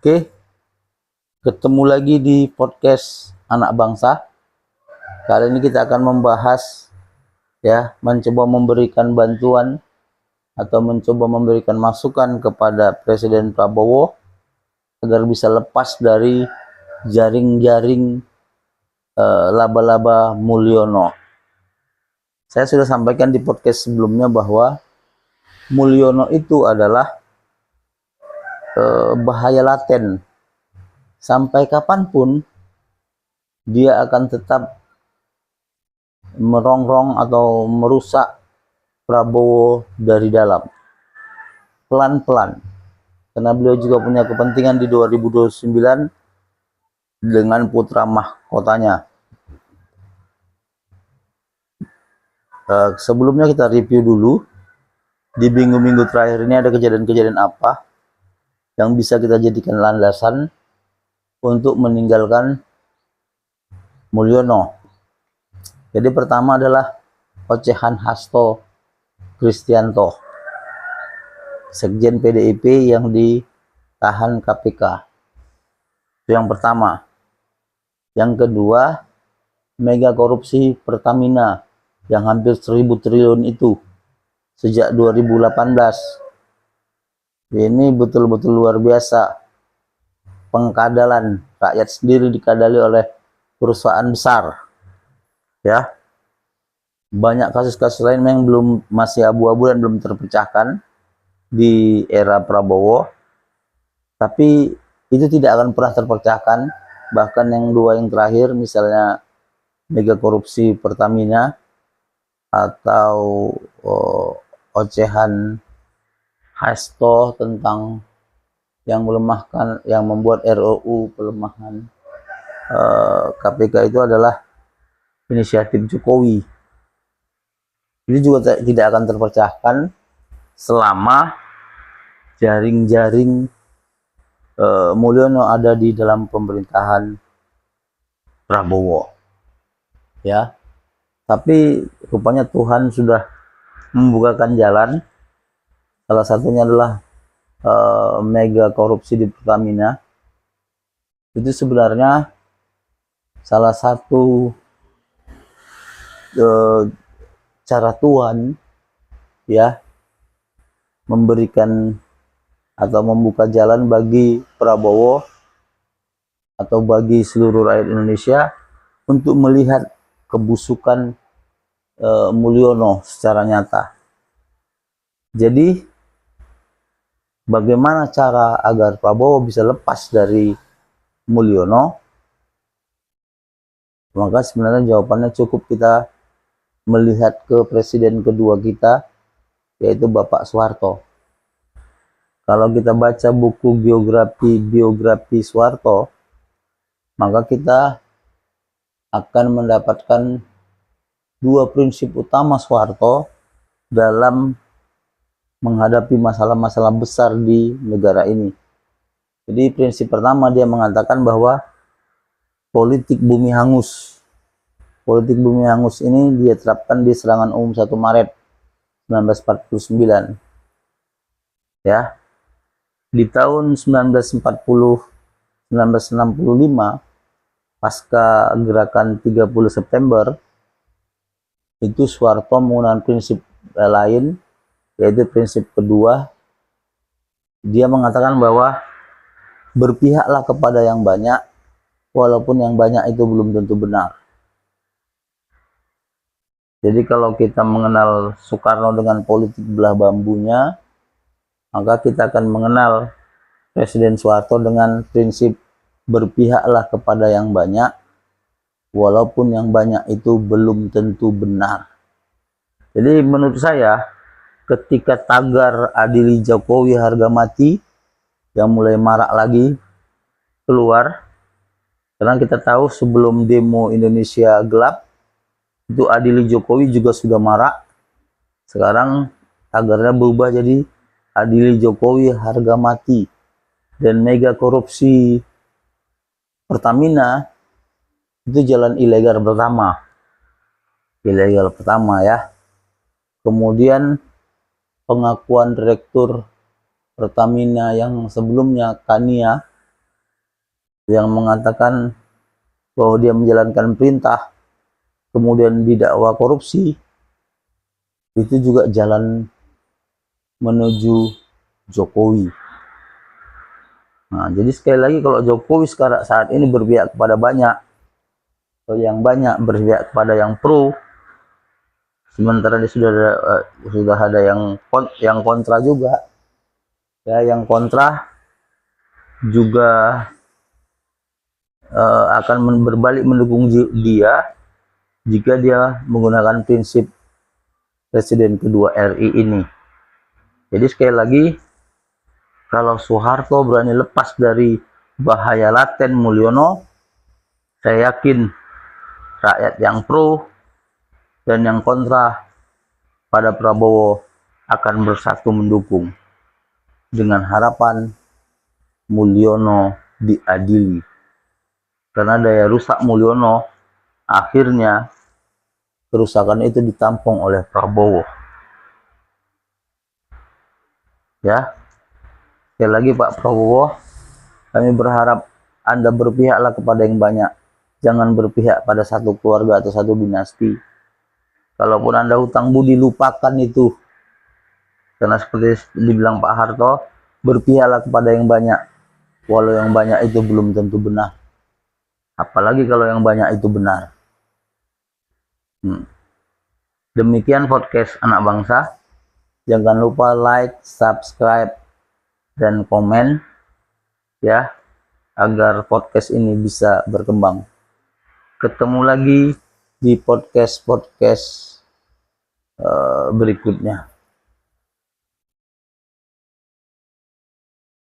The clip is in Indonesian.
Oke, ketemu lagi di podcast Anak Bangsa. Kali ini kita akan membahas mencoba memberikan bantuan atau mencoba memberikan masukan kepada Presiden Prabowo agar bisa lepas dari jaring-jaring laba-laba Mulyono. Saya sudah sampaikan di podcast sebelumnya bahwa Mulyono itu adalah bahaya laten. Sampai kapanpun dia akan tetap merongrong atau merusak Prabowo dari dalam, pelan-pelan, karena beliau juga punya kepentingan di 2029 dengan putra mahkotanya. Sebelumnya kita review dulu di minggu-minggu terakhir ini ada kejadian-kejadian apa yang bisa kita jadikan landasan untuk meninggalkan Mulyono. Jadi pertama adalah ocehan Hasto Kristianto, Sekjen PDIP yang ditahan KPK. Itu yang pertama. Yang kedua, mega korupsi Pertamina yang hampir 1.000 triliun itu sejak 2018. Ini betul-betul luar biasa. Pengkadalan rakyat sendiri dikadali oleh perusahaan besar. Banyak kasus-kasus lain yang masih abu-abu dan belum terpecahkan di era Prabowo, tapi itu tidak akan pernah terpecahkan. Bahkan yang dua yang terakhir, misalnya mega korupsi Pertamina atau ocehan Hasto tentang yang melemahkan, yang membuat RUU pelemahan KPK itu adalah inisiatif Jokowi. Ini juga tidak akan terpecahkan selama jaring-jaring Mulyono ada di dalam pemerintahan Prabowo. Tapi rupanya Tuhan sudah membukakan jalan. Salah satunya adalah mega korupsi di Pertamina. Itu sebenarnya salah satu cara Tuhan memberikan atau membuka jalan bagi Prabowo atau bagi seluruh rakyat Indonesia untuk melihat kebusukan Mulyono secara nyata. Jadi bagaimana cara agar Prabowo bisa lepas dari Mulyono? Maka sebenarnya jawabannya cukup kita melihat ke presiden kedua kita, yaitu Bapak Soeharto. Kalau kita baca buku biografi Soeharto, maka kita akan mendapatkan dua prinsip utama Soeharto dalam menghadapi masalah-masalah besar di negara ini. Jadi prinsip pertama, dia mengatakan bahwa politik bumi hangus. Politik bumi hangus ini dia terapkan di serangan umum 1 Maret 1949. Di tahun 1965 pasca gerakan 30 September itu Soeharto menggunakan prinsip lain, yaitu prinsip kedua. Dia mengatakan bahwa berpihaklah kepada yang banyak walaupun yang banyak itu belum tentu benar. Jadi kalau kita mengenal Soekarno dengan politik belah bambunya, maka kita akan mengenal Presiden Soeharto dengan prinsip berpihaklah kepada yang banyak, walaupun yang banyak itu belum tentu benar. Jadi menurut saya, ketika tagar adili Jokowi harga mati yang mulai marak lagi keluar, karena kita tahu sebelum demo Indonesia Gelap, itu adili Jokowi juga sudah marak. Sekarang tagarnya berubah jadi adili Jokowi harga mati. Dan mega korupsi Pertamina itu jalan ilegal pertama. Kemudian pengakuan Direktur Pertamina yang sebelumnya, Kania, yang mengatakan bahwa dia menjalankan perintah, kemudian didakwa korupsi, itu juga jalan menuju Jokowi. Nah, jadi sekali lagi kalau Jokowi sekarang saat ini berpihak kepada banyak, atau yang banyak berpihak kepada yang pro, sementara dia sudah ada yang kontra juga. Ya, yang kontra juga akan berbalik mendukung dia jika dia menggunakan prinsip Presiden kedua RI ini. Jadi sekali lagi, kalau Soeharto berani lepas dari bahaya laten Mulyono, saya yakin rakyat yang pro dan yang kontra pada Prabowo akan bersatu mendukung, dengan harapan Mulyono diadili. Karena daya rusak Mulyono, akhirnya kerusakan itu ditampung oleh Prabowo. Ya, sekali lagi Pak Prabowo, kami berharap Anda berpihaklah kepada yang banyak. Jangan berpihak pada satu keluarga atau satu dinasti. Kalaupun Anda hutang budi, lupakan itu. Karena seperti dibilang Pak Harto, berpihaklah kepada yang banyak. Walau yang banyak itu belum tentu benar. Apalagi kalau yang banyak itu benar. Demikian podcast Anak Bangsa. Jangan lupa like, subscribe, dan komen ya, agar podcast ini bisa berkembang. Ketemu lagi di podcast berikutnya.